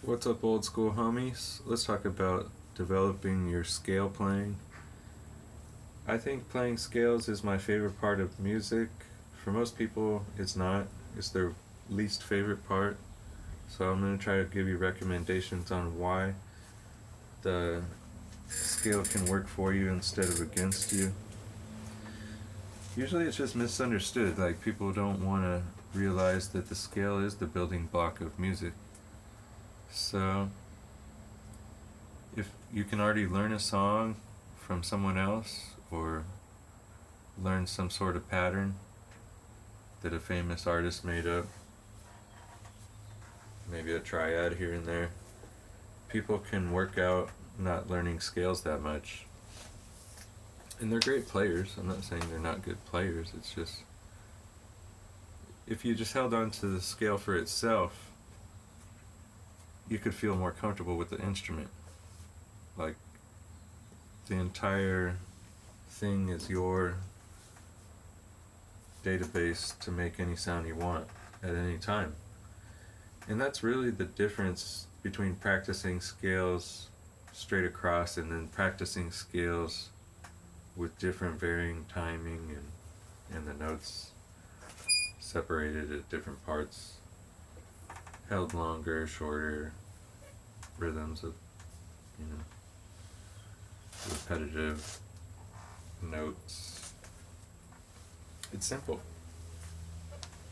What's up, old school homies? Let's talk about developing your scale playing. I think playing scales is my favorite part of music. For most people, it's not. It's their least favorite part. So I'm going to try to give you recommendations on why the scale can work for you instead of against you. Usually it's just misunderstood. Like, people don't want to realize that the scale is the building block of music. So, if you can already learn a song from someone else or learn some sort of pattern that a famous artist made up, maybe a triad here and there, people can work out not learning scales that much. And they're great players. I'm not saying they're not good players. It's just, if you just held on to the scale for itself, you could feel more comfortable with the instrument. Like, the entire thing is your database to make any sound you want at any time. And that's really the difference between practicing scales straight across and then practicing scales with different varying timing and the notes separated at different parts, held longer, shorter, rhythms of, repetitive notes. It's simple.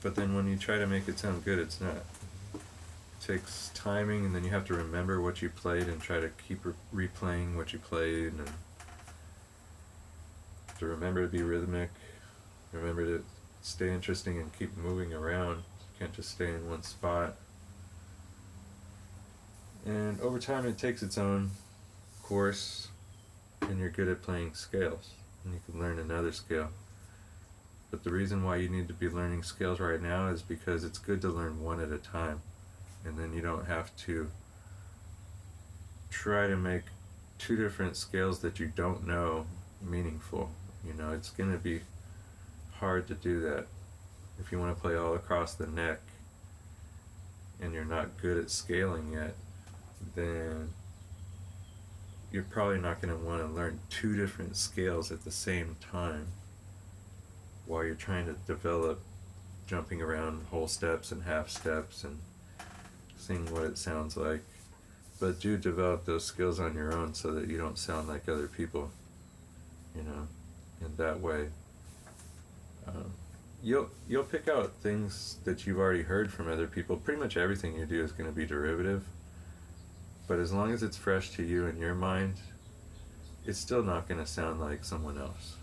But then when you try to make it sound good, it's not. It takes timing, and then you have to remember what you played and try to keep replaying what you played, and to remember to be rhythmic, remember to stay interesting and keep moving around. You can't just stay in one spot. And over time it takes its own course, and you're good at playing scales, and you can learn another scale. But the reason why you need to be learning scales right now is because it's good to learn one at a time, and then you don't have to try to make two different scales that you don't know meaningful. It's going to be hard to do that. If you want to play all across the neck and you're not good at scaling yet, then you're probably not going to want to learn two different scales at the same time while you're trying to develop jumping around whole steps and half steps and seeing what it sounds like. But do develop those skills on your own so that you don't sound like other people, in that way. You'll pick out things that you've already heard from other people. Pretty much everything you do is going to be derivative, but as long as it's fresh to you in your mind, it's still not going to sound like someone else.